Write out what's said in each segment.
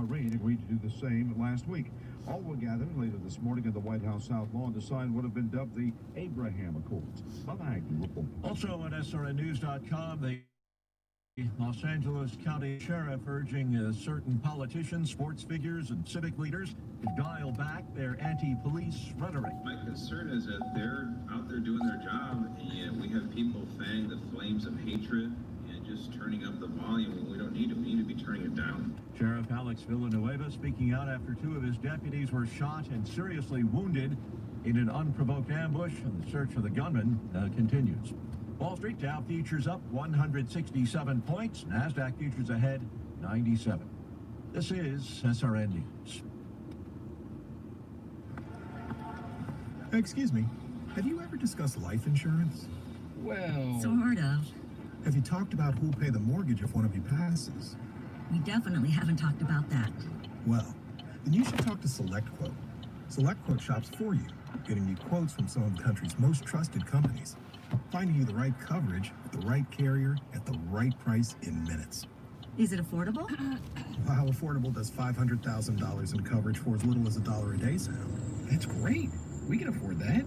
Bahrain agreed to do the same last week. All will gather later this morning in the White House South Lawn to sign what have been dubbed the Abraham Accords. Bob Agnew reports. Also on SRNnews.com, the Los Angeles County Sheriff urging certain politicians, sports figures, and civic leaders to dial back their anti-police rhetoric. My concern is that they're out there doing their job, and we have people fanning the flames of hatred and just turning up the volume when we don't need to. We need to be turning it down. Sheriff Alex Villanueva speaking out after two of his deputies were shot and seriously wounded in an unprovoked ambush, and the search for the gunman continues. Wall Street Dow futures up 167 points. NASDAQ futures ahead 97. This is SRN News. Excuse me, have you ever discussed life insurance? Well, sort of. Have you talked about who'll pay the mortgage if one of you passes? We definitely haven't talked about that. Well, then you should talk to SelectQuote. SelectQuote shops for you, getting you quotes from some of the country's most trusted companies, finding you the right coverage, the right carrier, at the right price in minutes. Is it affordable? Well, how affordable does $500,000 in coverage for as little as $1 a day sound? that's great. We can afford that.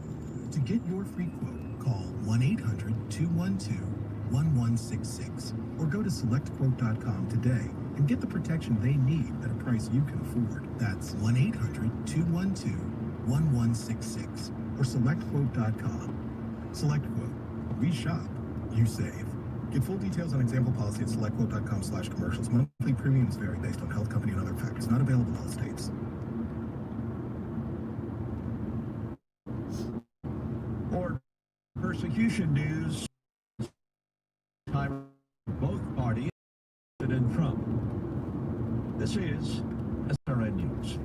To get your free quote, call 1-800-212-1166 or go to SelectQuote.com today and get the protection they need at a price you can afford. That's 1-800-212-1166 or SelectQuote.com. SelectQuote. We shop. You save. Get full details on example policy at SelectQuote.com/commercials. Monthly premiums vary based on health, company, and other factors. Not available in all states. Or persecution news. Time both parties, President Trump. This is SRN News.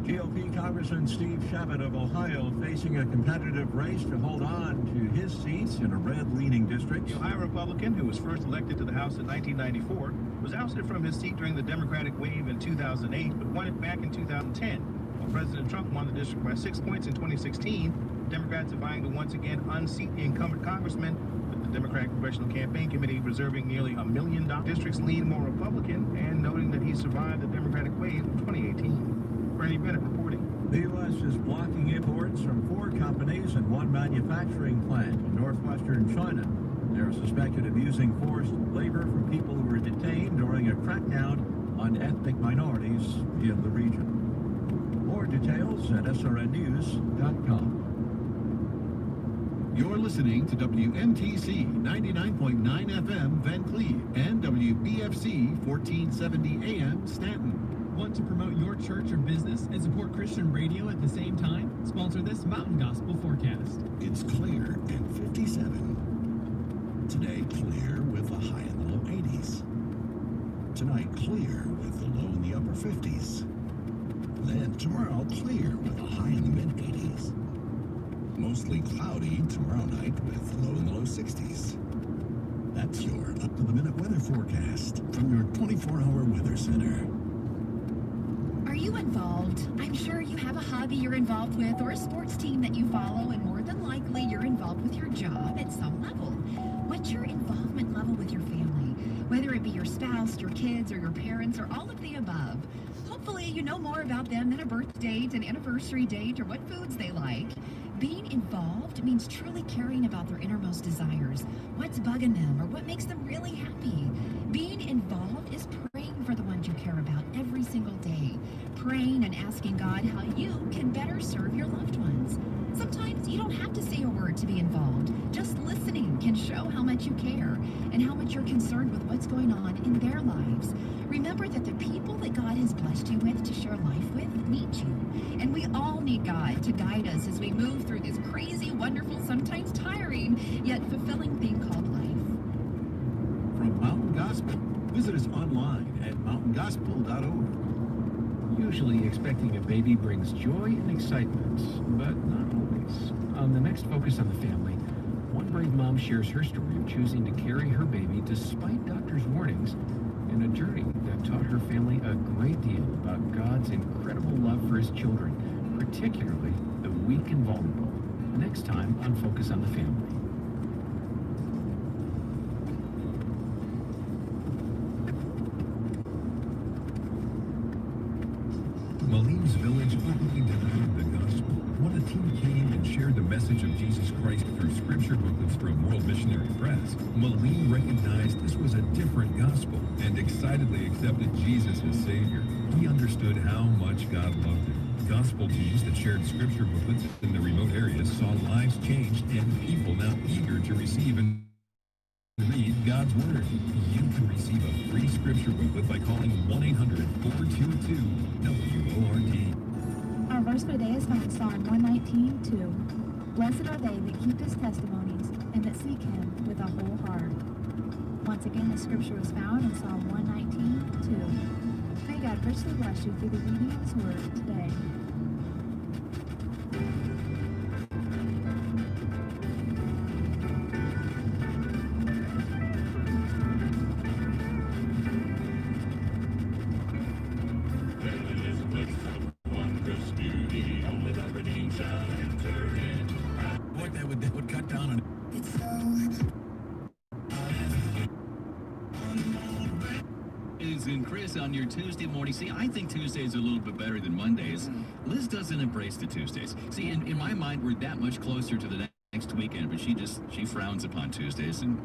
GOP Congressman Steve Chabot of Ohio facing a competitive race to hold on to his seats in a red-leaning district. The Ohio Republican, who was first elected to the House in 1994, was ousted from his seat during the Democratic wave in 2008, but won it back in 2010. While President Trump won the district by 6 points in 2016, Democrats are vying to once again unseat the incumbent congressman, with the Democratic Congressional Campaign Committee reserving nearly $1 million. Districts lean more Republican and noting that he survived the Democratic wave of 2018. Bernie Bennett reporting. The U.S. is blocking imports from 4 companies and 1 manufacturing plant in northwestern China. They're suspected of using forced labor from people who were detained during a crackdown on ethnic minorities in the region. More details at srnnews.com. You're listening to WMTC 99.9 FM Van Cleve and WBFC 1470 AM Stanton. Want to promote your church or business and support Christian radio at the same time? Sponsor this Mountain Gospel forecast. It's clear and 57. Today, clear with a high in the low 80s. Tonight, clear with the low in the upper 50s. Then tomorrow, clear with a high in the mid 80s. Mostly cloudy tomorrow night with low in the low 60s. That's your up-to-the-minute weather forecast from your 24-hour weather center. Are you involved? I'm sure you have a hobby you're involved with or a sports team that you follow, and more than likely you're involved with your job at some level. What's your involvement level with your family? Whether it be your spouse, your kids, or your parents, or all of the above. Hopefully you know more about them than a birth date, an anniversary date, or what foods they like. Being involved means truly caring about their innermost desires, what's bugging them, or what makes them really happy. Being involved is praying for the ones you care about every single day. Praying and asking God how you can better serve your loved ones. Sometimes you don't have to say a word to be involved. Just listening can show how much you care and how much you're concerned with what's going on in their lives. Remember that the people that God has blessed you with to share life with need you. And we all need God to guide us as we move through this crazy, wonderful, sometimes tiring, yet fulfilling thing called life. From Mountain Gospel, visit us online at mountaingospel.org. Usually expecting a baby brings joy and excitement, but not always. On the next Focus on the Family, one brave mom shares her story of choosing to carry her baby despite doctors' warnings, and a journey that taught her family a great deal about God's incredible love for his children, particularly the weak and vulnerable. Next time on Focus on the Family. Malim's village openly delivered the gospel. When a team came and shared the message of Jesus Christ through scripture booklets from World Missionary Press, Malim recognized this was a different gospel and excitedly accepted Jesus as Savior. He understood how much God loved him. Gospel teams that shared scripture booklets in the remote areas saw lives changed and people now eager to receive and read God's Word. You can receive a free scripture booklet by calling 1-800-422-WORD. Our verse for today is found in Psalm 119:2. Blessed are they that keep his testimonies and that seek him with a whole heart. Once again, the scripture is found in Psalm 119:2. May God richly bless you through the reading of his word today. That would cut down on Liz and Chris on your Tuesday morning. See, I think Tuesdays are a little bit better than Mondays. Liz doesn't embrace the Tuesdays. See, in my mind, we're that much closer to the next weekend, but she frowns upon Tuesdays, and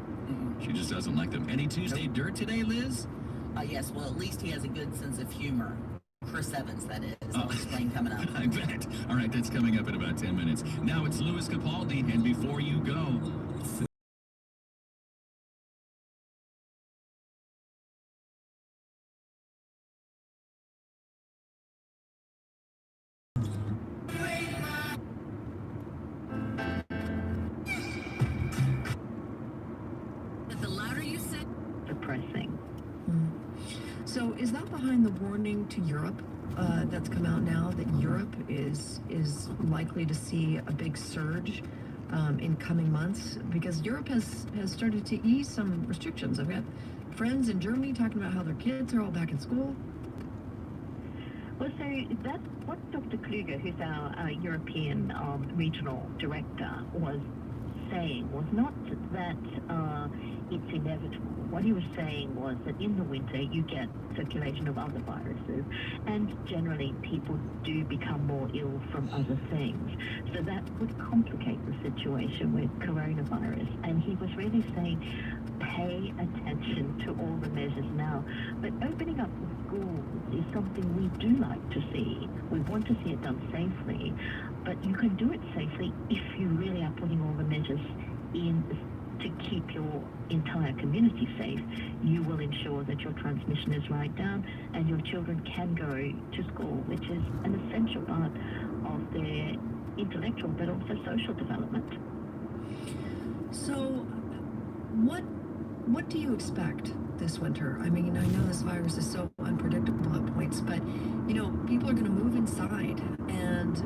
she just doesn't like them. Any Tuesday dirt today, Liz? Yes, well, at least he has a good sense of humor. Chris Evans, that is. I'll explain coming up. I bet. All right, that's coming up in about 10 minutes. Now it's Louis Capaldi, and before you go... The louder you say, depressing. So is that behind the warning to Europe that's come out now that Europe is likely to see a big surge in coming months? Because Europe has started to ease some restrictions. I've got friends in Germany talking about how their kids are all back in school. Well, so that's what Dr. Kluger, who's our European regional director, was saying was not that it's inevitable. What he was saying was that in the winter you get circulation of other viruses, and generally people do become more ill from other things. So that would complicate the situation with coronavirus. And he was really saying, pay attention to all the measures now. But opening up the schools is something we do like to see. We want to see it done safely, but you can do it safely if you really are putting all the measures in to keep your entire community safe. You will ensure that your transmission is right down and your children can go to school, which is an essential part of their intellectual but also social development. So what do you expect this winter? I mean, I know this virus is so unpredictable at points, but you know, people are going to move inside, and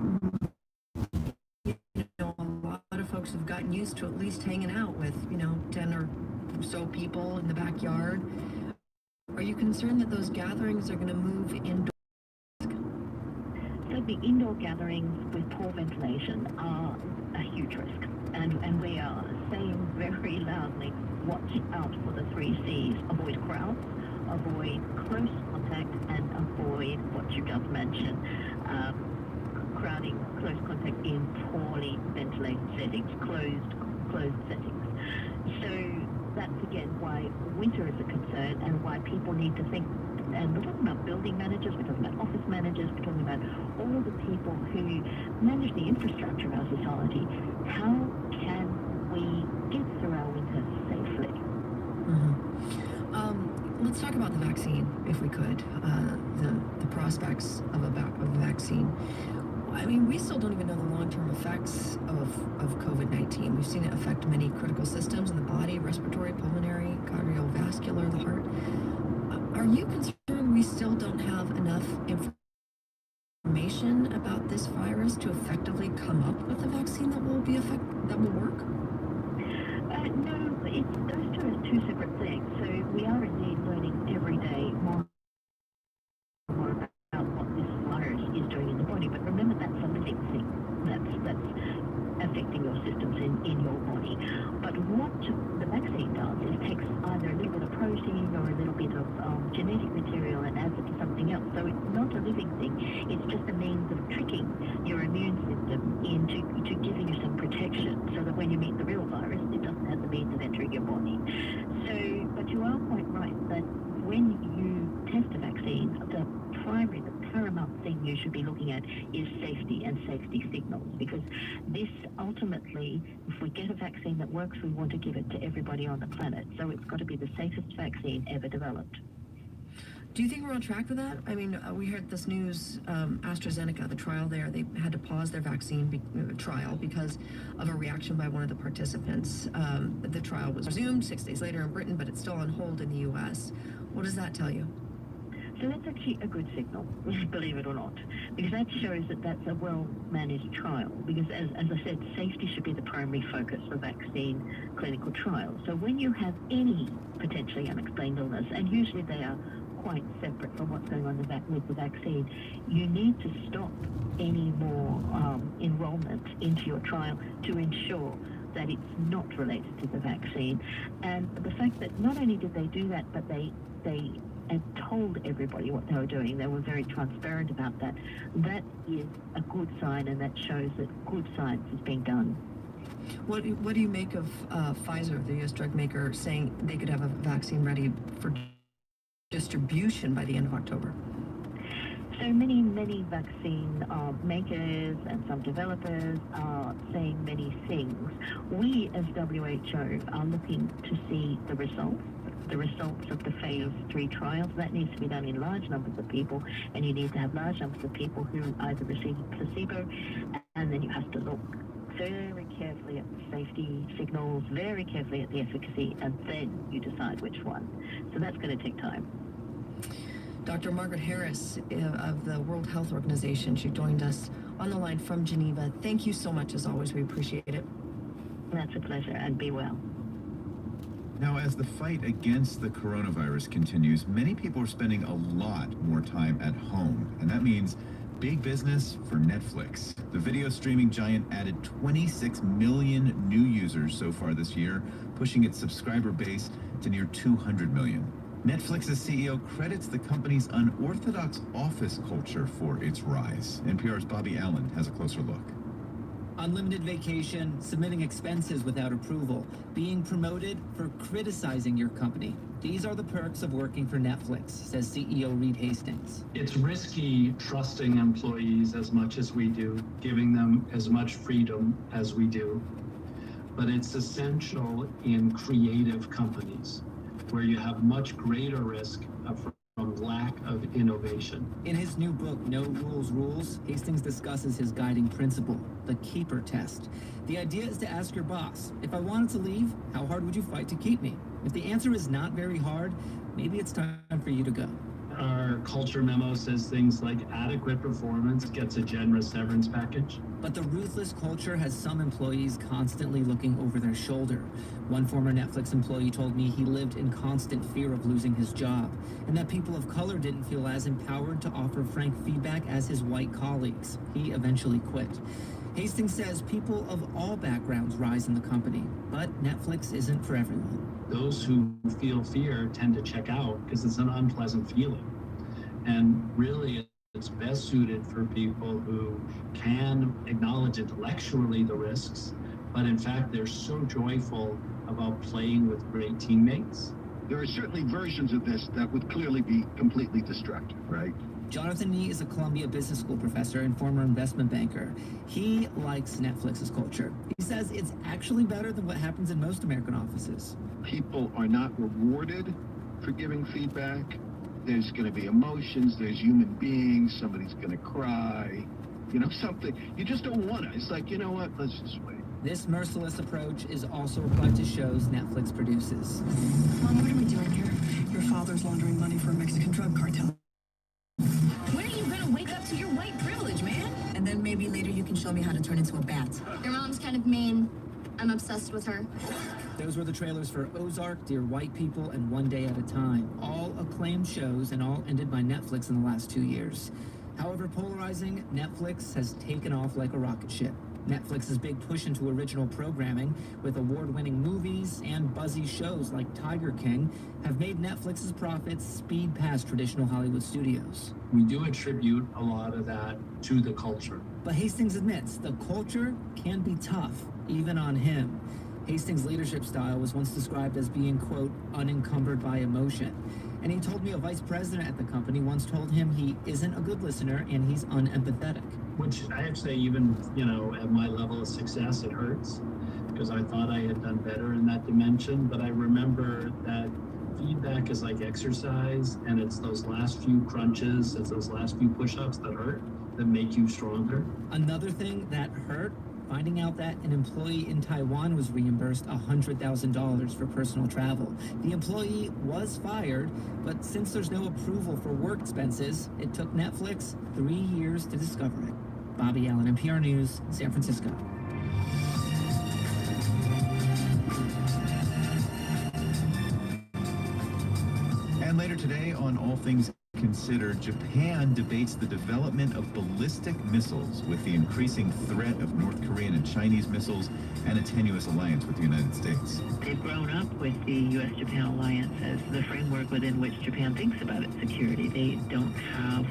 you know, a lot of folks have gotten used to at least hanging out with, you know, 10 or so people in the backyard. Are you concerned that those gatherings are going to move indoors? So the indoor gatherings with poor ventilation are a huge risk, and we are saying very loudly, watch out for the 3 C's. Avoid crowds, avoid close contact, and avoid what you just mentioned, crowding, close contact in poorly ventilated settings, closed settings. So that's again why winter is a concern and why people need to think. And we're talking about building managers, we're talking about office managers, we're talking about all the people who manage the infrastructure of our society. How can we get through our winter safely? Let's talk about the vaccine, if we could. The prospects of a vaccine. I mean, we still don't even know the long-term effects of COVID-19. We've seen it affect many critical systems in the body: respiratory, pulmonary, cardiovascular, the heart. Are you concerned we still don't have enough information about this virus to effectively come up with a vaccine that will work? No, those two are two separate things. So we are indeed learning every day more about what this virus is doing in the body. But remember, that's a living thing. That's affecting your systems in your body. But what the vaccine does is takes either a little bit of protein or a little bit of genetic material and adds it to something else. So it's not a a living thing. It's just a means of tricking your immune system into giving you some protection so that when you meet the real virus, it doesn't have the means of entering your body. So, but you are quite right that when you test a vaccine, the paramount thing you should be looking at is safety and safety signals, because this ultimately, if we get a vaccine that works, we want to give it to everybody on the planet. So it's got to be the safest vaccine ever developed. Do you think we're on track for that? I mean, we heard this news, AstraZeneca, the trial there, they had to pause their vaccine trial because of a reaction by one of the participants. The trial was resumed 6 days later in Britain, but it's still on hold in the US. What does that tell you? So that's actually a good signal, believe it or not, because that shows that that's a well-managed trial. Because as I said, safety should be the primary focus for vaccine clinical trials. So when you have any potentially unexplained illness, and usually they are quite separate from what's going on with the vaccine, you need to stop any more enrollment into your trial to ensure that it's not related to the vaccine. And the fact that not only did they do that, but they and told everybody what they were doing. They were very transparent about that. That is a good sign, and that shows that good science is being done. What do you make of Pfizer, the U.S. drug maker, saying they could have a vaccine ready for distribution by the end of October? So many vaccine makers and some developers are saying many things. We as WHO are looking to see the results of the phase 3 trials. That needs to be done in large numbers of people, and you need to have large numbers of people who either receive placebo, and then you have to look very carefully at the safety signals, very carefully at the efficacy, and then you decide which one. So that's going to take time. Dr. Margaret Harris of the World Health Organization, she joined us on the line from Geneva. Thank you so much, as always. We appreciate it. That's a pleasure, and be well. Now, as the fight against the coronavirus continues, many people are spending a lot more time at home, and that means big business for Netflix. The video streaming giant added 26 million new users so far this year, pushing its subscriber base to near 200 million. Netflix's CEO credits the company's unorthodox office culture for its rise. NPR's Bobby Allen has a closer look. Unlimited vacation, submitting expenses without approval, being promoted for criticizing your company. These are the perks of working for Netflix, says CEO Reed Hastings. It's risky trusting employees as much as we do, giving them as much freedom as we do. But it's essential in creative companies where you have much greater risk of lack of innovation. In his new book, No Rules Rules, Hastings discusses his guiding principle, the keeper test. The idea is to ask your boss, if I wanted to leave, how hard would you fight to keep me? If the answer is not very hard, maybe it's time for you to go. Our culture memo says things like adequate performance gets a generous severance package. But the ruthless culture has some employees constantly looking over their shoulder. One former Netflix employee told me he lived in constant fear of losing his job, and that people of color didn't feel as empowered to offer frank feedback as his white colleagues. He eventually quit. Hastings says people of all backgrounds rise in the company, but Netflix isn't for everyone. Those who feel fear tend to check out because it's an unpleasant feeling. And really, it's best suited for people who can acknowledge intellectually the risks, but in fact, they're so joyful about playing with great teammates. There are certainly versions of this that would clearly be completely destructive, right? Jonathan Nee is a Columbia Business School professor and former investment banker. He likes Netflix's culture. He says it's actually better than what happens in most American offices. People are not rewarded for giving feedback. There's going to be emotions, there's human beings, somebody's going to cry, something. You just don't want to. It's like, you know what, let's just wait. This merciless approach is also applied to shows Netflix produces. Mom, what are we doing here? Your father's laundering money for a Mexican drug cartel. When are you gonna wake up to your white privilege, man? And then maybe later you can show me how to turn into a bat. Your mom's kind of mean. I'm obsessed with her. Those were the trailers for Ozark, Dear White People, and One Day at a Time. All acclaimed shows and all ended by Netflix in the last 2 years. However polarizing, Netflix has taken off like a rocket ship. Netflix's big push into original programming, with award-winning movies and buzzy shows like Tiger King, have made Netflix's profits speed past traditional Hollywood studios. We do attribute a lot of that to the culture. But Hastings admits the culture can be tough, even on him. Hastings' leadership style was once described as being, quote, unencumbered by emotion. And he told me a vice president at the company once told him he isn't a good listener and he's unempathetic. Which I have to say, even, at my level of success, it hurts because I thought I had done better in that dimension. But I remember that feedback is like exercise, and it's those last few crunches, it's those last few push-ups that hurt, that make you stronger. Another thing that hurt, finding out that an employee in Taiwan was reimbursed $100,000 for personal travel. The employee was fired, but since there's no approval for work expenses, it took Netflix 3 years to discover it. Bobby Allen, NPR News, San Francisco. And later today on All Things Considered, Japan debates the development of ballistic missiles with the increasing threat of North Korean and Chinese missiles and a tenuous alliance with the United States. They've grown up with the U.S.-Japan alliance as the framework within which Japan thinks about its security. They don't have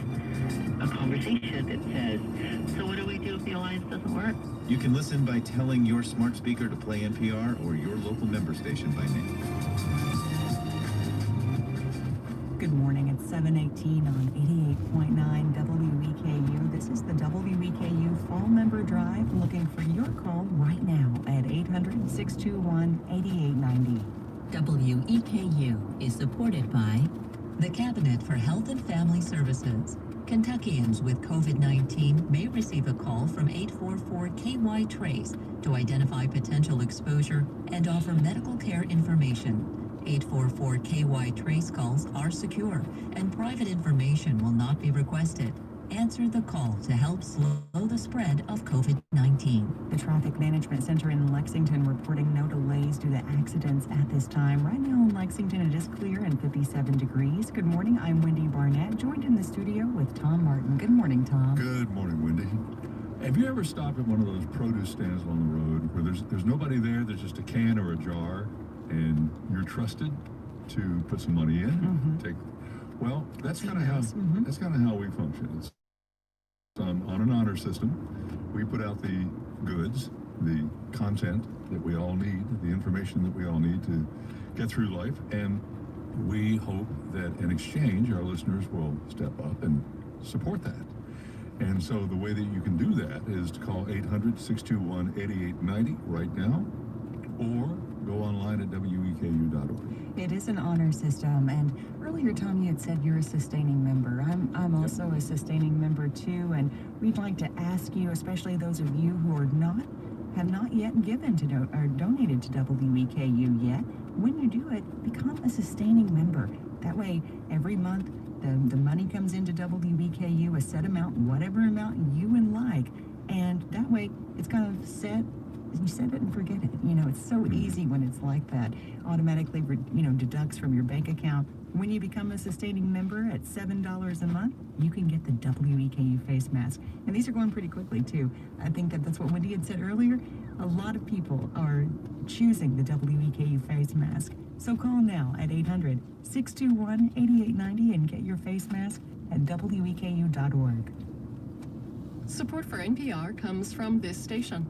a conversation that says, so what do we do if the alliance doesn't work? You can listen by telling your smart speaker to play NPR or your local member station by name. Good morning. It's 7:18 on 88.9 WEKU. This is the WEKU Fall Member Drive. Looking for your call right now at 800-621-8890. WEKU is supported by the Cabinet for Health and Family Services. Kentuckians with COVID-19 may receive a call from 844-KY-TRACE to identify potential exposure and offer medical care information. 844-KY-TRACE calls are secure, and private information will not be requested. Answer the call to help slow the spread of COVID-19. The Traffic Management Center in Lexington reporting no delays due to accidents at this time. Right now in Lexington, it is clear and 57 degrees. Good morning. I'm Wendy Barnett, joined in the studio with Tom Martin. Good morning, Tom. Good morning, Wendy. Have you ever stopped at one of those produce stands along the road where there's nobody there, there's just a can or a jar, and you're trusted to put some money in? Well, that's kind of how we function. It's on an honor system. We put out the goods, the content that we all need, the information that we all need to get through life, and we hope that in exchange our listeners will step up and support that. And so the way that you can do that is to call 800-621-8890 right now, or go online at weku.org. It is an honor system, and earlier, Tom, you had said you're a sustaining member. I'm also a sustaining member too, and we'd like to ask you, especially those of you who have not yet given to or donated to WEKU yet, when you do it, become a sustaining member. That way, every month, the money comes into WEKU, a set amount, whatever amount you would like, and that way, it's kind of set. You set it and forget it. It's so easy when it's like that. Automatically, deducts from your bank account. When you become a sustaining member at $7 a month, you can get the WEKU face mask. And these are going pretty quickly, too. I think that's what Wendy had said earlier. A lot of people are choosing the WEKU face mask. So call now at 800-621-8890 and get your face mask at weku.org. Support for NPR comes from this station.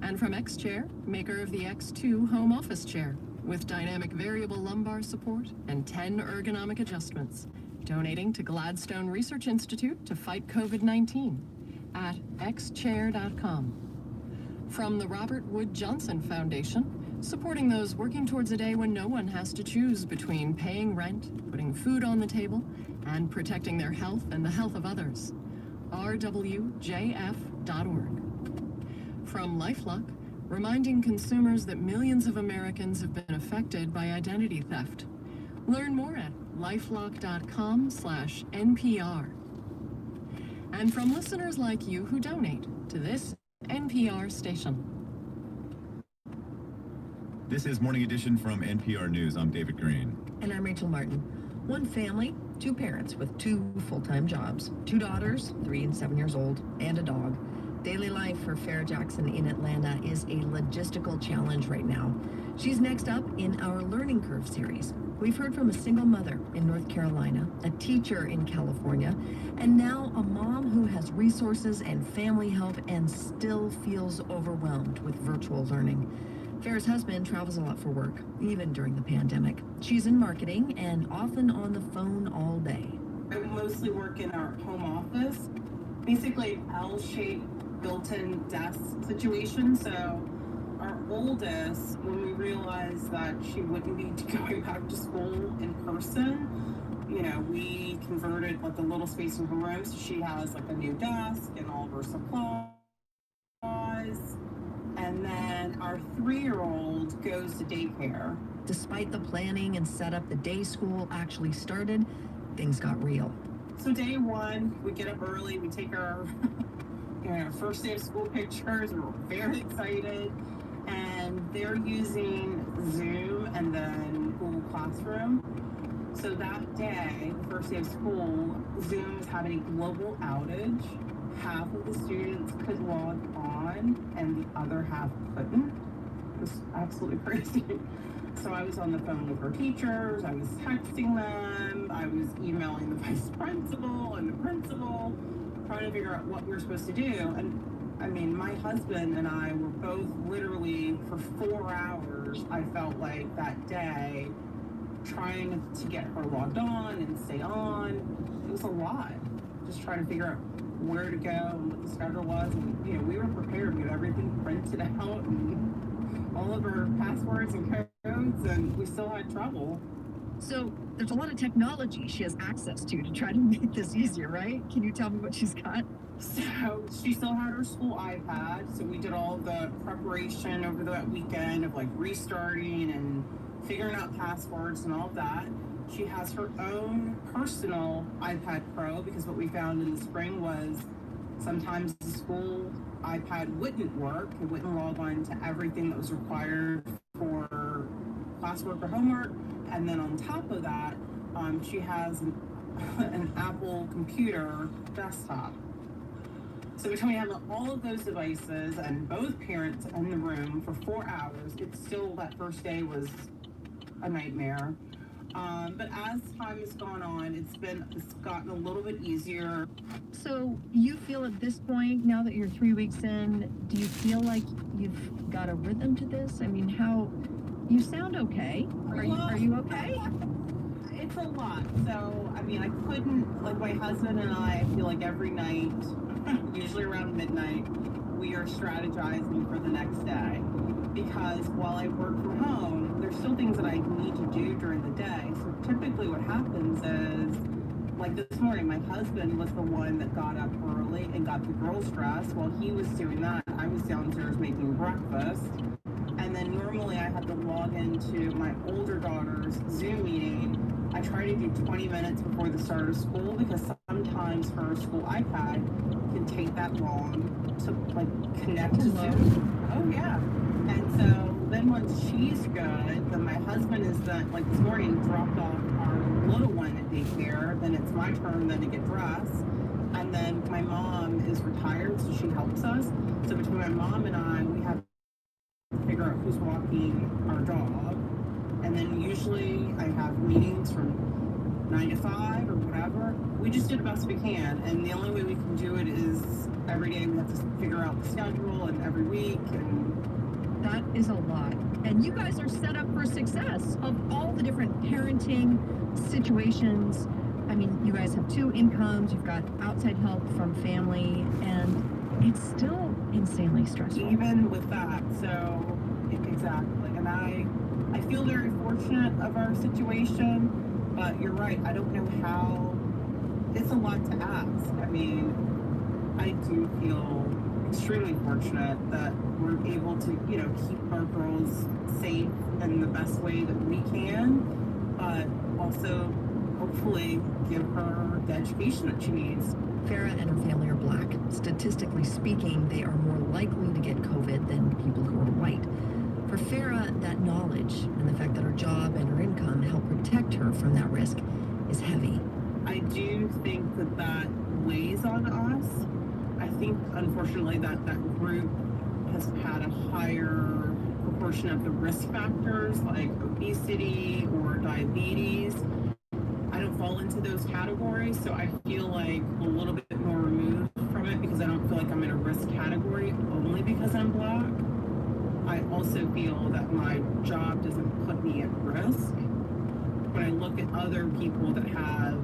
And from X-Chair, maker of the X2 home office chair, with dynamic variable lumbar support and 10 ergonomic adjustments. Donating to Gladstone Research Institute to fight COVID-19 at xchair.com. From the Robert Wood Johnson Foundation, supporting those working towards a day when no one has to choose between paying rent, putting food on the table, and protecting their health and the health of others. rwjf.org. From LifeLock, reminding consumers that millions of Americans have been affected by identity theft. Learn more at lifelock.com/NPR. And from listeners like you who donate to this NPR station. This is Morning Edition from NPR News. I'm David Green. And I'm Rachel Martin. One family, two parents with two full-time jobs, two daughters, 3 and 7 years old, and a dog. Daily life for Farrah Jackson in Atlanta is a logistical challenge right now. She's next up in our Learning Curve series. We've heard from a single mother in North Carolina, a teacher in California, and now a mom who has resources and family help and still feels overwhelmed with virtual learning. Farrah's husband travels a lot for work, even during the pandemic. She's in marketing and often on the phone all day. I mostly work in our home office, basically an L-shaped built-in desk situation. So our oldest, when we realized that she wouldn't be going back to school in person, you know, we converted like the little space in her room so she has like a new desk and all of her supplies. And then our 3-year-old goes to daycare. Despite the planning and setup, the day school actually started, things got real. So day one, we get up early, we take our first day of school pictures, we're very excited. And they're using Zoom and then Google Classroom. So that day, the first day of school, Zoom was having a global outage. Half of the students could log on and the other half couldn't. It was absolutely crazy. So I was on the phone with her teachers, I was texting them, I was emailing the vice principal and the principal, trying to figure out what we were supposed to do. And I mean, my husband and I were both literally for 4 hours, I felt like that day, trying to get her logged on and stay on. It was a lot. Just trying to figure out where to go and what the schedule was. And, you know, we were prepared. We had everything printed out and all of her passwords and codes, and we still had trouble. So there's a lot of technology she has access to try to make this easier, right? Can you tell me what she's got? So she still had her school iPad, so we did all the preparation over that weekend of like restarting and figuring out passwords and all of that. She has her own personal iPad Pro because what we found in the spring was sometimes the school iPad wouldn't work. It wouldn't log on to everything that was required for classwork or homework. And then on top of that, she has an Apple computer desktop. So between having all of those devices and both parents in the room for 4 hours, it's still, that first day was a nightmare. But as time has gone on, it's gotten a little bit easier. So you feel at this point, now that you're 3 weeks in, do you feel like you've got a rhythm to this? I mean, you sound okay. Are you okay? It's a lot. So, I mean, I couldn't, like my husband and I feel like every night, usually around midnight, we are strategizing for the next day. Because while I work from home, there's still things that I need to do during the day. So typically what happens is, like this morning, my husband was the one that got up early and got the girls dressed. While he was doing that, I was downstairs making breakfast. And then normally I have to log into my older daughter's Zoom meeting. I try to do 20 minutes before the start of school because sometimes her school iPad can take that long to like connect to Zoom. Oh yeah. And so then once she's good, then my husband is then, like this morning, dropped off our little one at daycare. Then it's my turn then to get dressed. And then my mom is retired, so she helps us. So between my mom and I, we have to figure out who's walking our dog. And then usually I have meetings from 9 to 5 or whatever. We just do the best we can. And the only way we can do it is every day we have to figure out the schedule and every week. And that is a lot. And you guys are set up for success of all the different parenting situations. I mean, you guys have 2 incomes, you've got outside help from family, and it's still insanely stressful. Even with that, so exactly. And I feel very fortunate of our situation, but you're right, I don't know how, it's a lot to ask. I mean, I do feel extremely fortunate that we're able to, you know, keep our girls safe in the best way that we can, but also hopefully give her the education that she needs. Farrah and her family are Black. Statistically speaking, they are more likely to get COVID than people who are white. For Farrah, that knowledge and the fact that her job and her income help protect her from that risk is heavy. I do think that weighs on us. I think unfortunately that group has had a higher proportion of the risk factors like obesity or diabetes. I don't fall into those categories, so I feel like a little bit more removed from it because I don't feel like I'm in a risk category only because I'm Black. I also feel that my job doesn't put me at risk. When I look at other people that have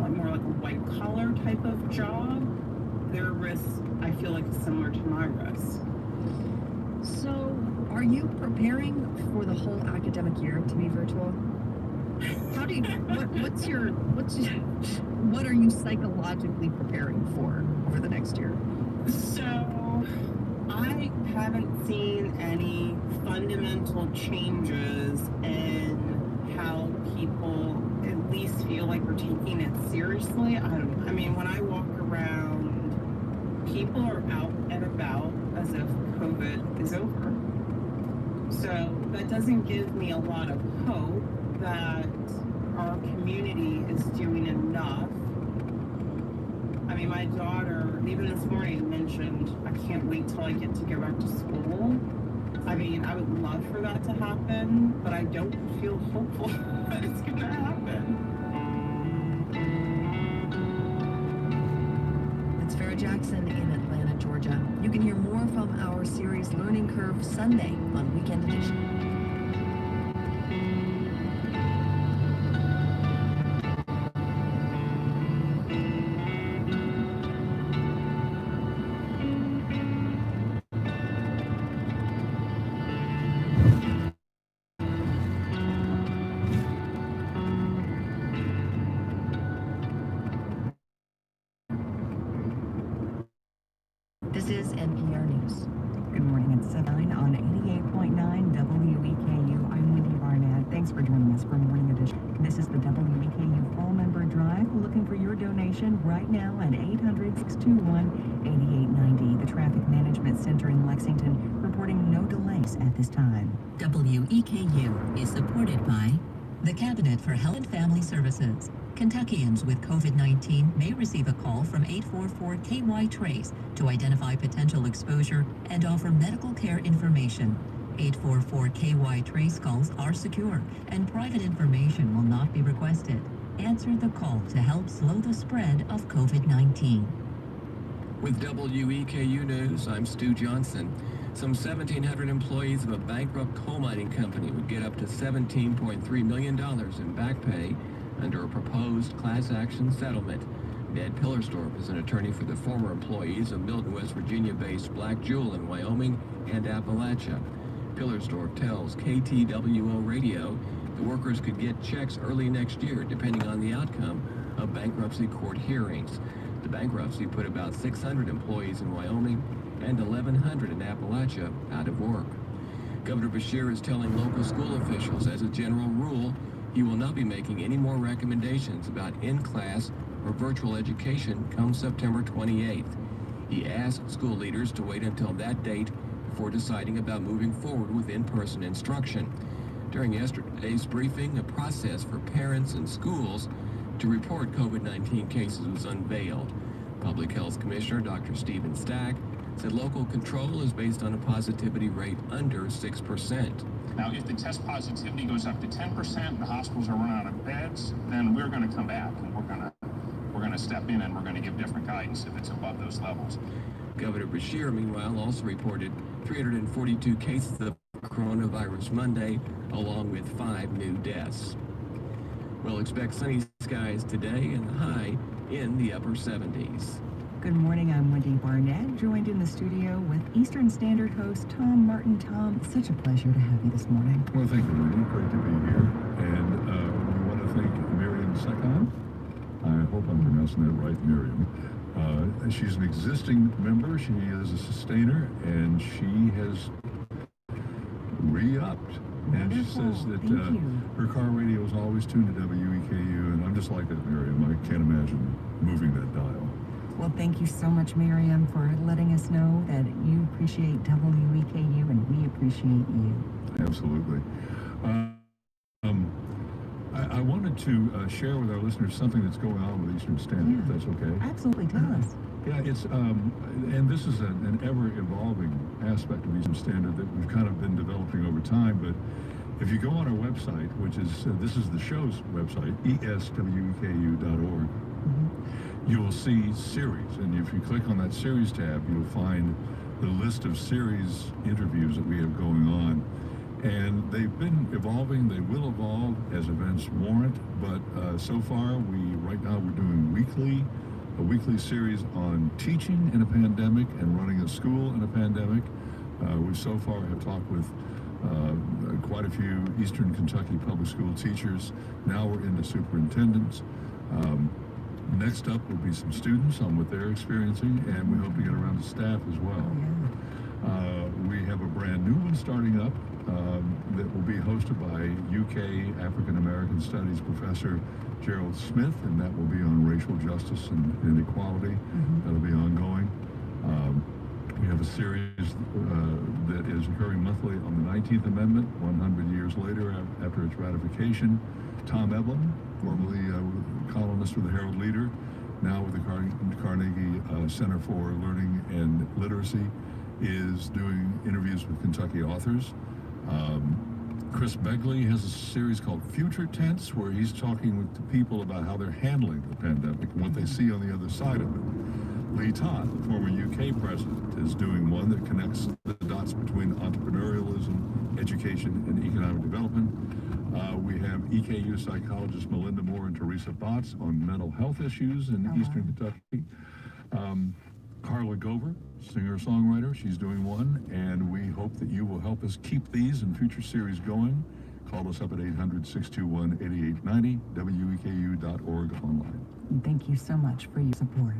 more like a white collar type of job, their risk I feel like is similar to my risk. So, are you preparing for the whole academic year to be virtual? How do you, what are you psychologically preparing for over the next year? So, I haven't seen any fundamental changes in how people at least feel like we're taking it seriously. I mean, when I walk around, people are out and about as if COVID is over. So that doesn't give me a lot of hope that our community is doing enough. I mean, my daughter, even this morning, mentioned, I can't wait till I get to go back to school. I mean, I would love for that to happen, but I don't feel hopeful that it's going to happen. It's Farrah Jackson in Atlanta, Georgia. You can hear more from our series Learning Curve Sunday on Weekend Edition. This is NPR News. Good morning, it's 7 on 88.9 WEKU. I'm Wendy Barnett. Thanks for joining us for Morning Edition. This is the WEKU Fall Member Drive. We're looking for your donation right now at 800-621-8890. The Traffic Management Center in Lexington reporting no delays at this time. WEKU is supported by the Cabinet for Health and Family Services. Kentuckians with COVID-19 may receive a call from 844-KY-TRACE to identify potential exposure and offer medical care information. 844-KY-TRACE calls are secure and private information will not be requested. Answer the call to help slow the spread of COVID-19. With WEKU News, I'm Stu Johnson. Some 1,700 employees of a bankrupt coal mining company would get up to $17.3 million in back pay under a proposed class action settlement. Ned Pillersdorf is an attorney for the former employees of Milton, West Virginia-based Black Jewel in Wyoming and Appalachia. Pillersdorf tells KTWO Radio the workers could get checks early next year depending on the outcome of bankruptcy court hearings. The bankruptcy put about 600 employees in Wyoming and 1,100 in Appalachia out of work. Governor Beshear is telling local school officials, as a general rule, he will not be making any more recommendations about in-class or virtual education come September 28th. He asked school leaders to wait until that date before deciding about moving forward with in-person instruction. During yesterday's briefing, a process for parents and schools to report COVID-19 cases was unveiled. Public Health Commissioner Dr. Stephen Stack said local control is based on a positivity rate under 6%. Now, if the test positivity goes up to 10%, the hospitals are running out of beds, then we're going to come back and we're going to step in and we're going to give different guidance if it's above those levels. Governor Beshear, meanwhile, also reported 342 cases of coronavirus Monday, along with 5 new deaths. We'll expect sunny skies today and the high in the upper 70s. Good morning, I'm Wendy Barnett, joined in the studio with Eastern Standard host Tom Martin. Tom, it's such a pleasure to have you this morning. Well, thank you, Wendy. Great to be here. And we want to thank Miriam Sekhan. I hope I'm pronouncing that right, Miriam. She's an existing member. She is a sustainer, and she has re-upped. And she says that her car radio is always tuned to WEKU, and I'm just like that, Miriam. I can't imagine moving that dial. Well, thank you so much, Miriam, for letting us know that you appreciate WEKU and we appreciate you. Absolutely. I I wanted to share with our listeners something that's going on with Eastern Standard, if that's okay. Absolutely, tell us. Yeah, it's and this is an ever-evolving aspect of Eastern Standard that we've kind of been developing over time. But if you go on our website, which is this is the show's website, esweku.org, you will see series, and if you click on that series tab, you'll find the list of series interviews that we have going on. And they've been evolving. They will evolve as events warrant. But so far, right now we're doing a weekly series on teaching in a pandemic and running a school in a pandemic. We so far have talked with quite a few Eastern Kentucky public school teachers. Now we're into superintendents. Next up will be some students on what they're experiencing, and we hope to get around to staff as well. We have a brand new one starting up that will be hosted by UK African American Studies professor Gerald Smith, and that will be on racial justice and equality. That'll be ongoing. We have a series that is occurring monthly on the 19th Amendment, 100 years later after its ratification. Tom Eblin, formerly columnist for the Herald Leader, now with the Carnegie Center for Learning and Literacy, is doing interviews with Kentucky authors. Chris Begley has a series called Future Tense, where he's talking with the people about how they're handling the pandemic and what they see on the other side of it. Lee Todd, the former UK president, is doing one that connects the dots between entrepreneurialism, education, and economic development. We have EKU psychologists Melinda Moore and Teresa Botts on mental health issues in Eastern Kentucky. Carla Gover, singer-songwriter, she's doing one, and we hope that you will help us keep these and future series going. Call us up at 800-621-8890, weku.org online. Thank you so much for your support.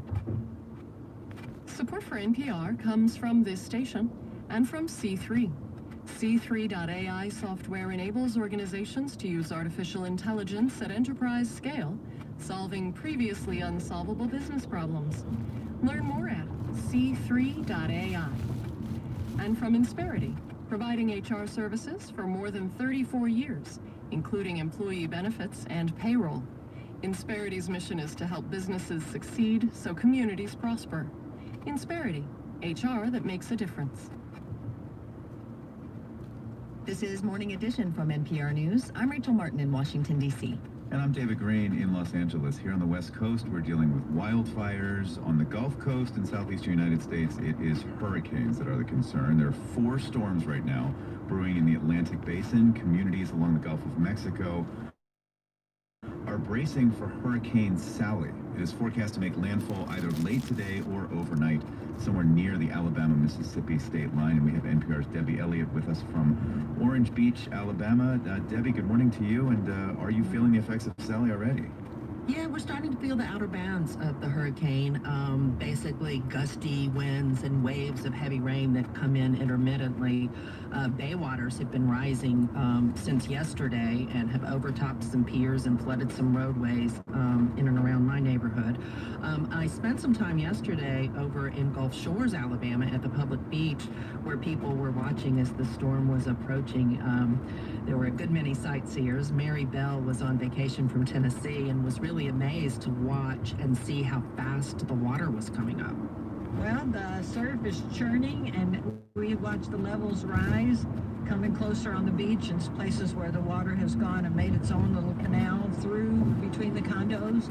Support for NPR comes from this station and from C3. C3.ai software enables organizations to use artificial intelligence at enterprise scale, solving previously unsolvable business problems. Learn more at c3.ai. And from Insperity, providing HR services for more than 34 years, including employee benefits and payroll. Insperity's mission is to help businesses succeed so communities prosper. Insperity, HR that makes a difference. This is Morning Edition from NPR News. I'm Rachel Martin in Washington, D.C. And I'm David Green in Los Angeles. Here on the West Coast, we're dealing with wildfires. On the Gulf Coast in southeastern United States, it is hurricanes that are the concern. There are 4 storms right now brewing in the Atlantic Basin. Communities along the Gulf of Mexico are bracing for Hurricane Sally. It is forecast to make landfall either late today or overnight, somewhere near the Alabama-Mississippi state line. And we have NPR's Debbie Elliott with us from Orange Beach, Alabama. Debbie, good morning to you. And are you feeling the effects of Sally already? Yeah, we're starting to feel the outer bounds of the hurricane. Basically gusty winds and waves of heavy rain that come in intermittently. Bay waters have been rising since yesterday and have overtopped some piers and flooded some roadways in and around my neighborhood. I spent some time yesterday over in Gulf Shores, Alabama at the public beach where people were watching as the storm was approaching. There were a good many sightseers. Mary Bell was on vacation from Tennessee and was really amazed to watch and see how fast the water was coming up. Well, the surf is churning, and we watch the levels rise, coming closer on the beach in places where the water has gone and made its own little canal through between the condos.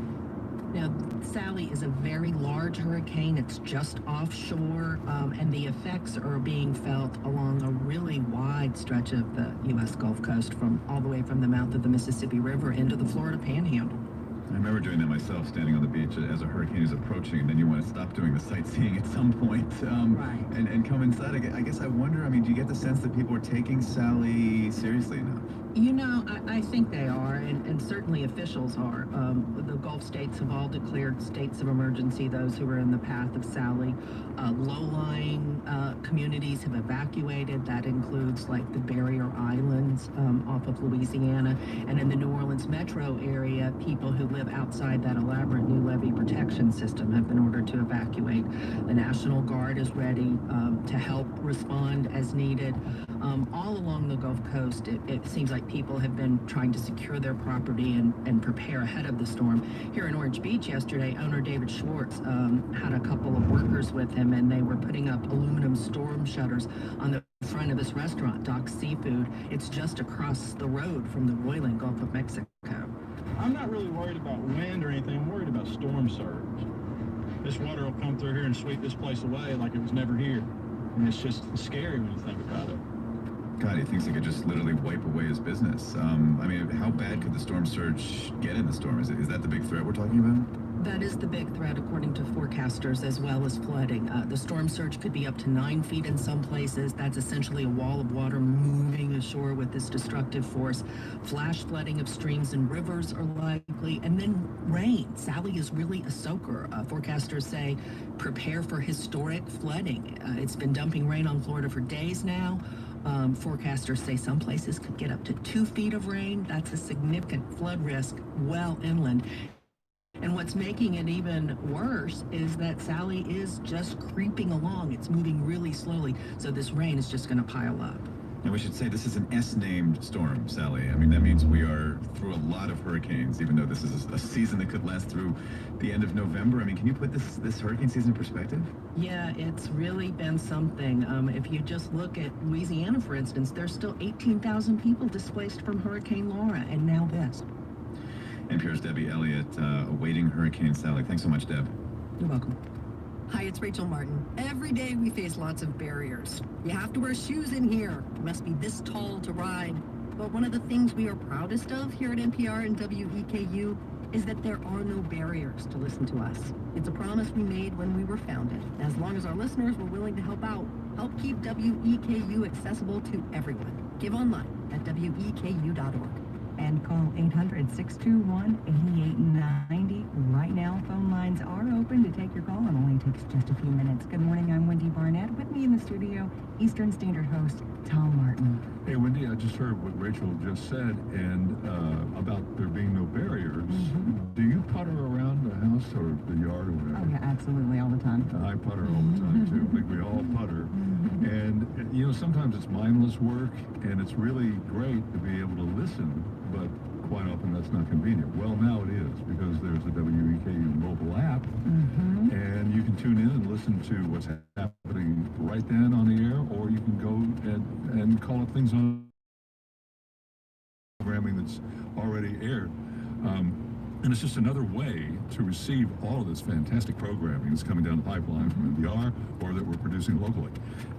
Now, Sally is a very large hurricane. It's just offshore, and the effects are being felt along a really wide stretch of the U.S. Gulf Coast, from all the way from the mouth of the Mississippi River into the Florida Panhandle. I remember doing that myself, standing on the beach as a hurricane is approaching, and then you want to stop doing the sightseeing at some point and come inside. I guess I wonder, do you get the sense that people are taking Sally seriously enough? You know, I think they are, and certainly officials are. The Gulf states have all declared states of emergency, those who are in the path of Sally. Low-lying communities have evacuated. That includes like the Barrier Islands off of Louisiana. And in the New Orleans metro area, people who live outside that elaborate new levee protection system have been ordered to evacuate. The National Guard is ready to help respond as needed. All along the Gulf Coast, it seems like people have been trying to secure their property and prepare ahead of the storm. Here in Orange Beach yesterday, owner David Schwartz had a couple of workers with him, and they were putting up aluminum storm shutters on the front of his restaurant, Doc Seafood. It's just across the road from the boiling Gulf of Mexico. I'm not really worried about wind or anything. I'm worried about storm surge. This water will come through here and sweep this place away like it was never here. And it's just scary when you think about it. God, he thinks he could just literally wipe away his business. I mean, how bad could the storm surge get in the storm? Is that the big threat we're talking about? That is the big threat, according to forecasters, as well as flooding. The storm surge could be up to 9 feet in some places. That's essentially a wall of water moving ashore with this destructive force. Flash flooding of streams and rivers are likely. And then rain. Sally is really a soaker. Forecasters say prepare for historic flooding. It's been dumping rain on Florida for days now. Forecasters say some places could get up to 2 feet of rain. That's a significant flood risk well inland. And what's making it even worse is that Sally is just creeping along. It's moving really slowly, so this rain is just going to pile up. And we should say this is an S-named storm, Sally. I mean, that means we are through a lot of hurricanes, even though this is a season that could last through the end of November. I mean, can you put this hurricane season in perspective? Yeah, it's really been something. If you just look at Louisiana, for instance, there's still 18,000 people displaced from Hurricane Laura, and now this. NPR's Debbie Elliott awaiting Hurricane Sally. Thanks so much, Deb. You're welcome. Hi, it's Rachel Martin. Every day we face lots of barriers. You have to wear shoes in here. You must be this tall to ride. But one of the things we are proudest of here at NPR and WEKU is that there are no barriers to listen to us. It's a promise we made when we were founded. As long as our listeners were willing to help out, help keep WEKU accessible to everyone. Give online at weku.org. And call 800-621-8890. Right now, phone lines are open to take your call. It only takes just a few minutes. Good morning, I'm Wendy Barnett. With me in the studio, Eastern Standard host, Tom Martin. Hey, Wendy, I just heard what Rachel just said, and about there being no barriers. Do you putter around the house or the yard or whatever? Oh, yeah, absolutely, all the time. I putter all the time, too. I think we all putter. And, you know, sometimes it's mindless work, and it's really great to be able to listen, but quite often that's not convenient. Well, now it is, because there's the WEKU mobile app, and you can tune in and listen to what's happening right then on the air, or you can go and call up things on programming that's already aired. And it's just another way to receive all of this fantastic programming that's coming down the pipeline from NPR or that we're producing locally.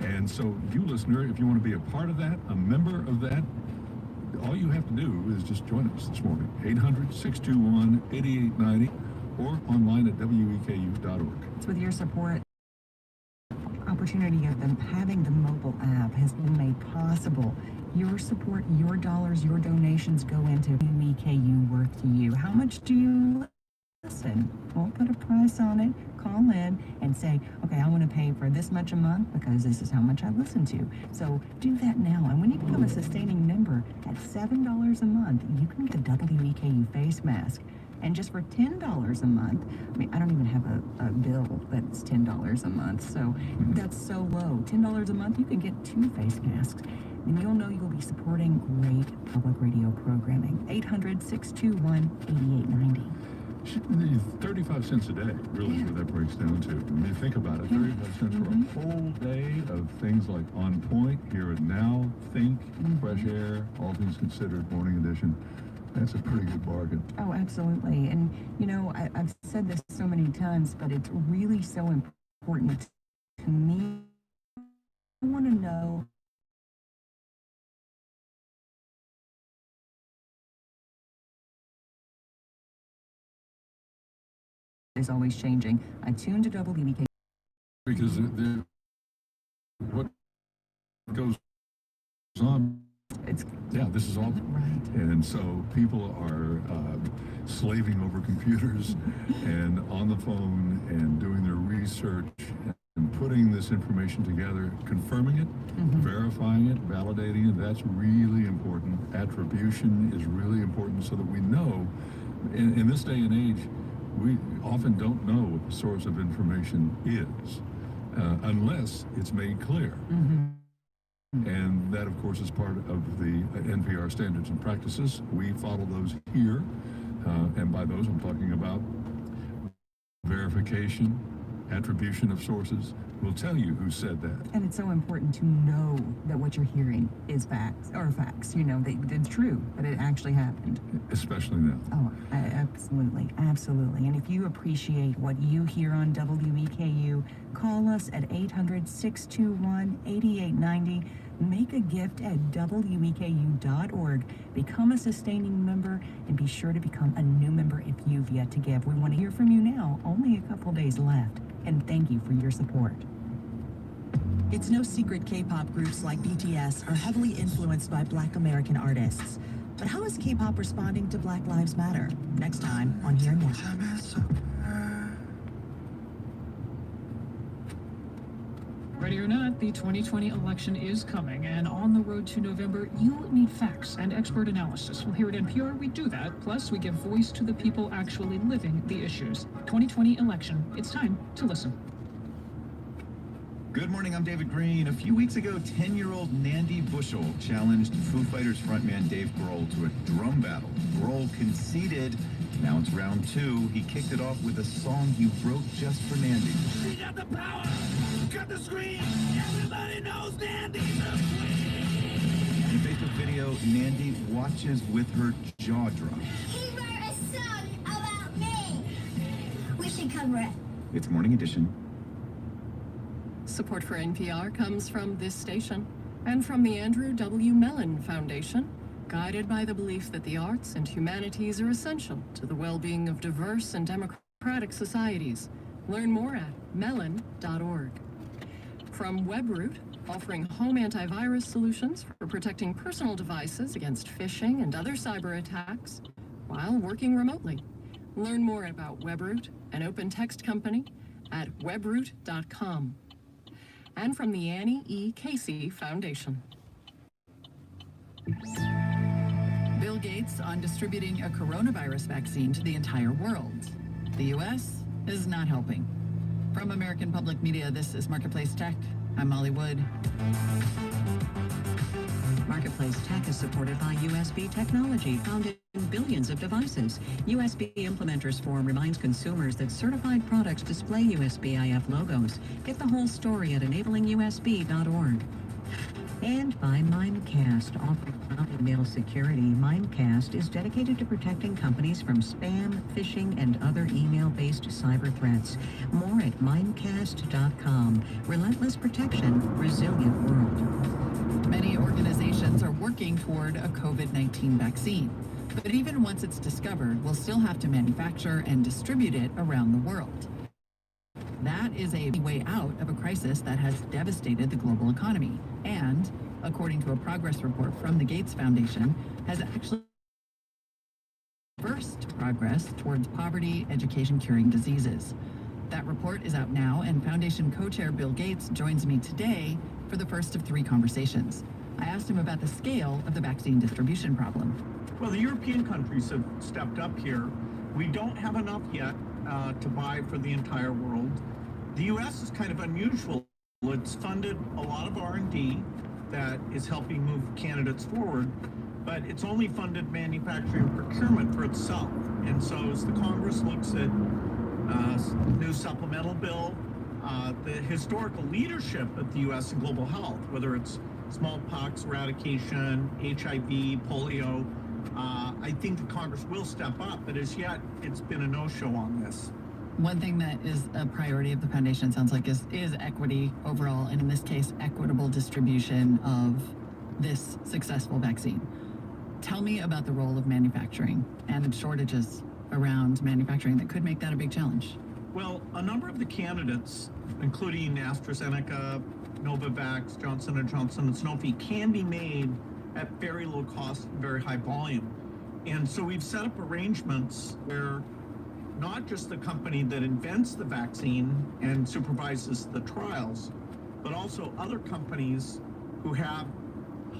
And so you, listener, if you want to be a part of that, a member of that, all you have to do is just join us this morning, 800-621-8890, or online at weku.org. It's with your support. Opportunity of them having the mobile app has been made possible. Your support, your dollars, your donations go into WEKU work to you. How much do you listen? We'll put a price on it. Call in and say, okay, I want to pay for this much a month because this is how much I listen to. So do that now. And when you become a sustaining member at $7 a month, you can get a WEKU face mask. And just for $10 a month, I mean, I don't even have a bill that's $10 a month. So that's so low. $10 a month, you can get 2 face masks. And you'll know you'll be supporting great public radio programming. 800-621-8890. 35 cents a day, really, is what that breaks down to. When you think about it, 35 cents for a whole day of things like On Point, Here and Now, Think, Fresh Air, All Things Considered, Morning Edition. That's a pretty good bargain. Oh, absolutely. And, you know, I've said this so many times, but it's really so important to me. I want to know is always changing. I tune to WEKU. Because what goes on, this is all right. And so people are slaving over computers and on the phone and doing their research and putting this information together, confirming it, verifying it, validating it. That's really important. Attribution is really important so that we know in this day and age, we often don't know what the source of information is unless it's made clear. And that, of course, is part of the NPR standards and practices. We follow those here. And by those, I'm talking about verification, attribution of sources. We'll tell you who said that. And it's so important to know that what you're hearing is facts, you know, that it's true, that it actually happened. Especially now. Oh, absolutely, absolutely. And if you appreciate what you hear on WEKU, call us at 800-621-8890. Make a gift at weku.org. Become a sustaining member and be sure to become a new member if you've yet to give. We want to hear from you now. Only a couple days left. And thank you for your support. It's no secret K-pop groups like BTS are heavily influenced by Black American artists. But how is K-pop responding to Black Lives Matter? Next time on Here Now. Ready or not, the 2020 election is coming, and on the road to November, you need facts and expert analysis. Well, here at NPR, we do that. Plus, we give voice to the people actually living the issues. 2020 election. It's time to listen. Good morning, I'm David Green. A few weeks ago, 10-year-old Nandi Bushell challenged Foo Fighters frontman Dave Grohl to a drum battle. Grohl conceded. Now it's round two. He kicked it off with a song he wrote just for Nandi. We got the power, got the screen, everybody knows Nandi's a queen. In a Facebook video, Nandi watches with her jaw drop. He wrote a song about me. We should cover it. It's Morning Edition. Support for NPR comes from this station and from the Andrew W. Mellon Foundation, guided by the belief that the arts and humanities are essential to the well-being of diverse and democratic societies. Learn more at mellon.org. From WebRoot, offering home antivirus solutions for protecting personal devices against phishing and other cyber attacks while working remotely. Learn more about WebRoot, an open text company, at webroot.com. And from the Annie E. Casey Foundation. Bill Gates on distributing a coronavirus vaccine to the entire world. The U.S. is not helping. From American Public Media, this is Marketplace Tech. I'm Molly Wood. Marketplace Tech is supported by USB technology found in billions of devices. USB Implementers Forum reminds consumers that certified products display USB-IF logos. Get the whole story at enablingusb.org. And by Mimecast, offering email security. Mimecast is dedicated to protecting companies from spam, phishing, and other email-based cyber threats. More at mimecast.com. Relentless protection, resilient world. Many organizations are working toward a COVID-19 vaccine. But even once it's discovered, we'll still have to manufacture and distribute it around the world. That is a way out of a crisis that has devastated the global economy and, according to a progress report from the Gates Foundation, has actually reversed progress towards poverty, education, curing diseases. That report is out now, and Foundation co-chair Bill Gates joins me today for the first of three conversations. I asked him about the scale of the vaccine distribution problem. Well, the European countries have stepped up here. We don't have enough yet to buy for the entire world. The U.S. is kind of unusual. It's funded a lot of R&D that is helping move candidates forward, but it's only funded manufacturing procurement for itself. And so as the Congress looks at new supplemental bill, the historical leadership of the U.S. in global health, whether it's smallpox eradication, HIV, polio, I think the Congress will step up, but as yet, it's been a no-show on this. One thing that is a priority of the foundation, sounds like, is equity overall, and in this case, equitable distribution of this successful vaccine. Tell me about the role of manufacturing and shortages around manufacturing that could make that a big challenge. Well, a number of the candidates, including AstraZeneca, Novavax, Johnson & Johnson, and Sanofi, can be made at very low cost and very high volume. And so we've set up arrangements where not just the company that invents the vaccine and supervises the trials, but also other companies who have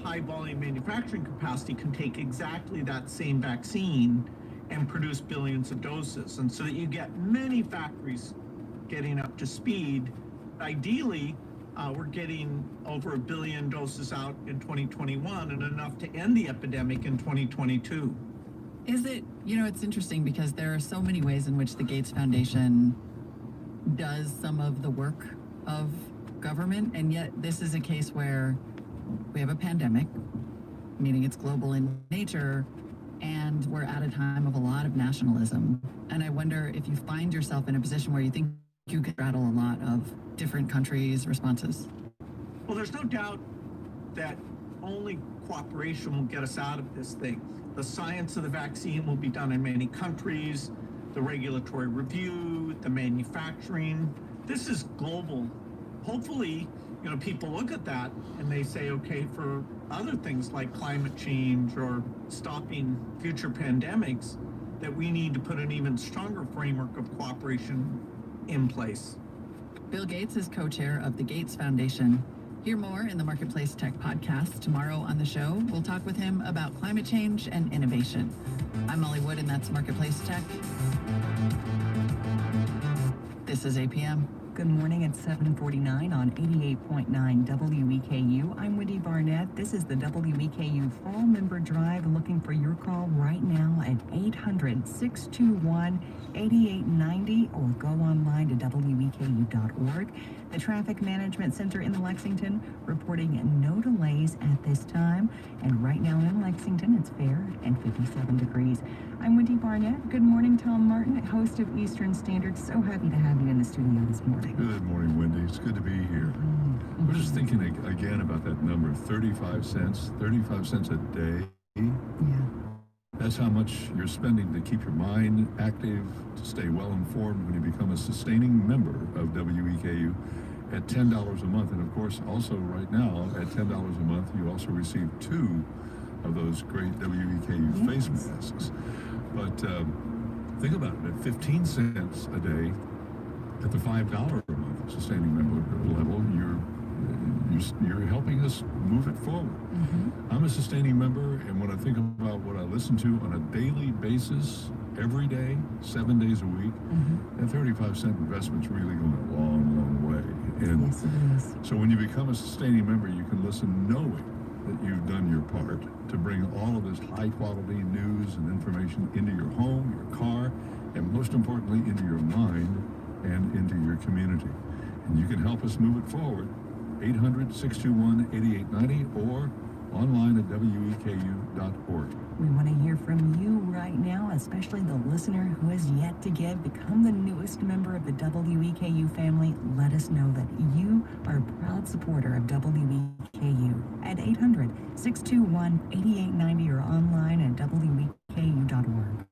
high volume manufacturing capacity can take exactly that same vaccine and produce billions of doses. And so that you get many factories getting up to speed. Ideally, we're getting over 1 billion doses out in 2021 and enough to end the epidemic in 2022. Is it, it's interesting because there are so many ways in which the Gates Foundation does some of the work of government, and yet this is a case where we have a pandemic, meaning it's global in nature, and we're at a time of a lot of nationalism. And I wonder if you find yourself in a position where you think you could rattle a lot of different countries' responses. Well, there's no doubt that only cooperation will get us out of this thing. The science of the vaccine will be done in many countries, the regulatory review, the manufacturing. This is global. Hopefully, people look at that and they say, okay, for other things like climate change or stopping future pandemics, that we need to put an even stronger framework of cooperation in place. Bill Gates is co-chair of the Gates Foundation. Hear more in the Marketplace Tech podcast. Tomorrow on the show, we'll talk with him about climate change and innovation. I'm Molly Wood, and that's Marketplace Tech. This is APM. Good morning at 7:49 on 88.9 WEKU. I'm Wendy Barnett. This is the WEKU Fall Member Drive. Looking for your call right now at 800-621-8890 or go online to weku.org. The Traffic Management Center in Lexington reporting no delays at this time. And right now in Lexington, it's fair and 57 degrees. I'm Wendy Barnett. Good morning, Tom Martin, host of Eastern Standard. So happy to have you in the studio this morning. Good morning, Wendy. It's good to be here. We're just thinking again about that number, 35 cents. 35 cents a day. That's how much you're spending to keep your mind active, to stay well informed when you become a sustaining member of WEKU at $10 a month. And of course, also right now at $10 a month, you also receive 2 of those great WEKU face masks. But think about it, at 15 cents a day, at the $5 a month sustaining member level, you're helping us move it forward. I'm a sustaining member, and when I think about what I listen to on a daily basis, every day, 7 days a week, that 35-cent investment's really going a long, long way. And yes, it is. So when you become a sustaining member, you can listen knowing that you've done your part to bring all of this high-quality news and information into your home, your car, and most importantly, into your mind and into your community. And you can help us move it forward. 800-621-8890 or online at weku.org. We want to hear from you right now, especially the listener who has yet to give. Become the newest member of the WEKU family. Let us know that you are a proud supporter of WEKU at 800-621-8890 or online at weku.org.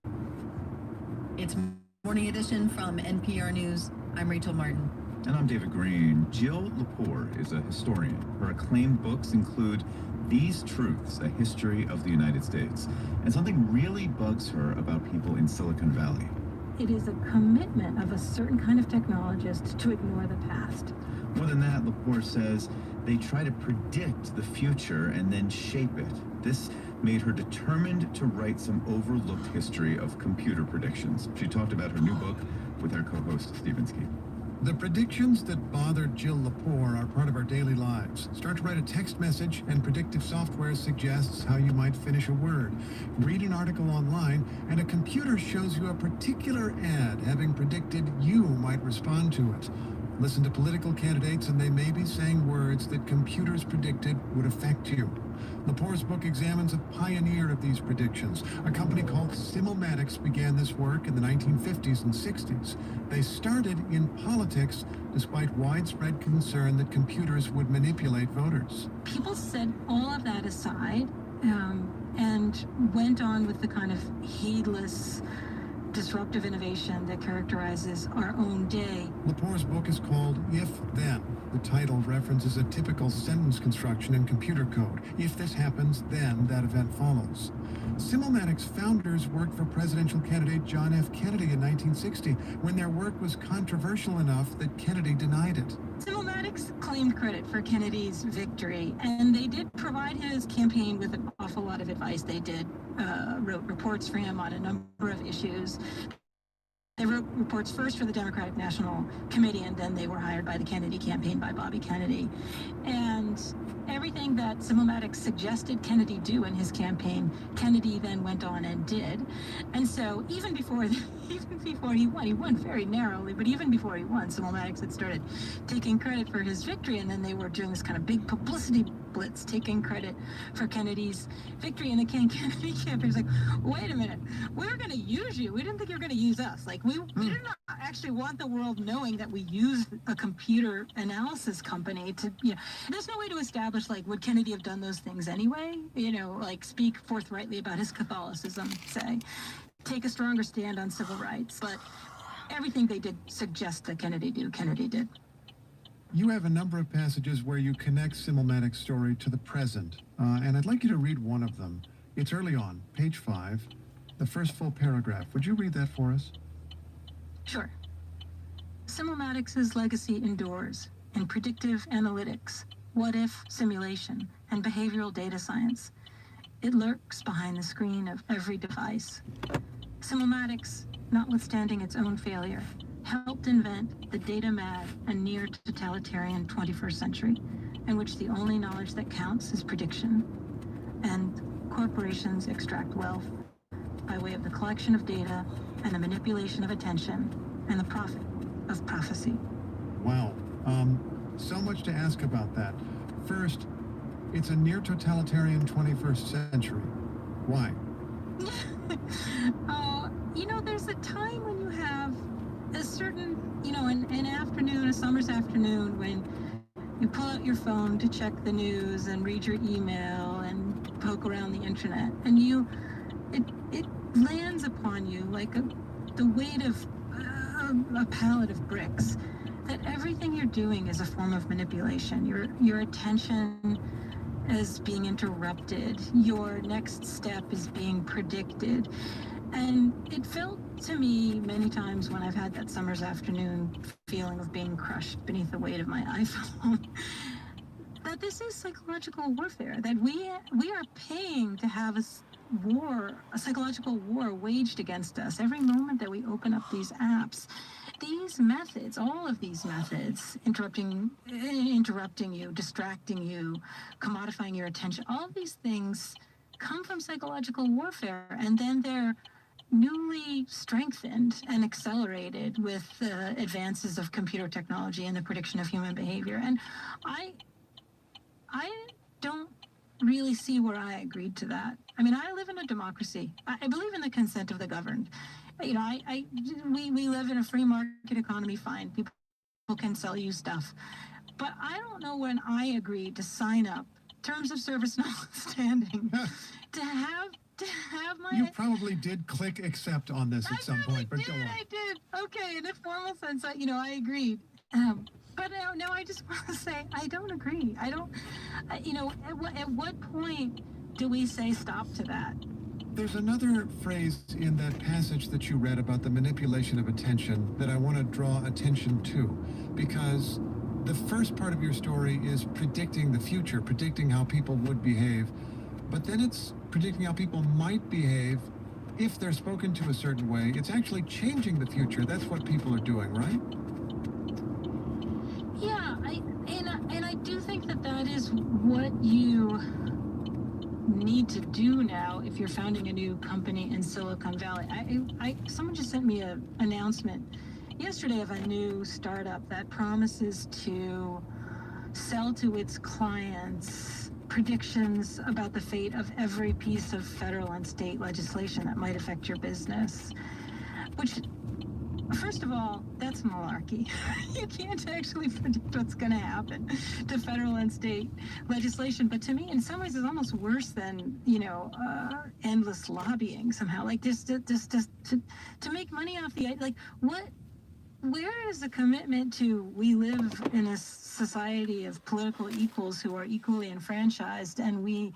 It's Morning Edition from NPR News. I'm Rachel Martin. And I'm David Green. Jill Lepore is a historian. Her acclaimed books include These Truths, A History of the United States. And something really bugs her about people in Silicon Valley. It is a commitment of a certain kind of technologist to ignore the past. More than that, Lepore says they try to predict the future and then shape it. This made her determined to write some overlooked history of computer predictions. She talked about her new book with our co-host, Stephen Skeet. The predictions that bother Jill Lepore are part of our daily lives. Start to write a text message and predictive software suggests how you might finish a word. Read an article online and a computer shows you a particular ad having predicted you might respond to it. Listen to political candidates and they may be saying words that computers predicted would affect you. Lepore's book examines a pioneer of these predictions. A company called Simulmatics began this work in the 1950s and 60s. They started in politics despite widespread concern that computers would manipulate voters. People set all of that aside and went on with the kind of heedless, disruptive innovation that characterizes our own day. Lepore's book is called If Then. The title references a typical sentence construction in computer code. If this happens, then that event follows. Simulmatics founders worked for presidential candidate John F. Kennedy in 1960 when their work was controversial enough that Kennedy denied it. Simulmatics claimed credit for Kennedy's victory, and they did provide his campaign with an awful lot of advice. They wrote reports for him on a number of issues. They wrote reports first for the Democratic National Committee, and then they were hired by the Kennedy campaign by Bobby Kennedy. And everything that Simulmatics suggested Kennedy do in his campaign, Kennedy then went on and did. And so even before he won very narrowly, but even before he won, Simulmatics had started taking credit for his victory, and then they were doing this kind of big publicity blitz, taking credit for Kennedy's victory. And the Kennedy campaign was like, wait a minute, we were going to use you. We didn't think you were going to use us. Like, we did not actually want the world knowing that we used a computer analysis company to, there's no way to establish, like, would Kennedy have done those things anyway? Like, speak forthrightly about his Catholicism, say, take a stronger stand on civil rights. But everything they did suggest that Kennedy do, Kennedy did. You have a number of passages where you connect Simulmatics' story to the present, and I'd like you to read one of them. It's early on, page 5, the first full paragraph. Would you read that for us? Sure. Simulmatics' legacy endures in predictive analytics, what-if simulation, and behavioral data science. It lurks behind the screen of every device. Simulmatics, notwithstanding its own failure, helped invent the data-mad and near-totalitarian 21st century, in which the only knowledge that counts is prediction, and corporations extract wealth by way of the collection of data and the manipulation of attention and the profit of prophecy. Wow. So much to ask about that. First, it's a near-totalitarian 21st century. Why? There's a time when you have a certain, an afternoon, a summer's afternoon, when you pull out your phone to check the news and read your email and poke around the internet, and it lands upon you like the weight of a pallet of bricks, that everything you're doing is a form of manipulation. Your attention is being interrupted. Your next step is being predicted. And it felt to me many times when I've had that summer's afternoon feeling of being crushed beneath the weight of my iPhone, that this is psychological warfare, that we are paying to have a psychological war waged against us every moment that we open up these apps. These methods, all of these methods, interrupting you, distracting you, commodifying your attention, all of these things come from psychological warfare, and then they're newly strengthened and accelerated with the advances of computer technology and the prediction of human behavior. And I don't really see where I agreed to that. I mean, I live in a democracy. I believe in the consent of the governed. We live in a free market economy, fine. People can sell you stuff. But I don't know when I agreed to sign up, terms of service notwithstanding, to have my... You probably did click accept on this at some point, but go on. I did. Okay, in a formal sense, I agreed. But now I just want to say, I don't agree. I don't, at what point do we say stop to that? There's another phrase in that passage that you read about the manipulation of attention that I want to draw attention to, because the first part of your story is predicting the future, predicting how people would behave, but then it's predicting how people might behave if they're spoken to a certain way. It's actually changing the future. That's what people are doing, right? Yeah, I do think that is what you need to do now if you're founding a new company in Silicon Valley. Someone just sent me an announcement yesterday of a new startup that promises to sell to its clients predictions about the fate of every piece of federal and state legislation that might affect your business, which, first of all, that's malarkey. You can't actually predict what's going to happen to federal and state legislation. But to me, in some ways, it's almost worse than, endless lobbying somehow. Like, just to make money off the, like, where is the commitment to we live in a society of political equals who are equally enfranchised, and we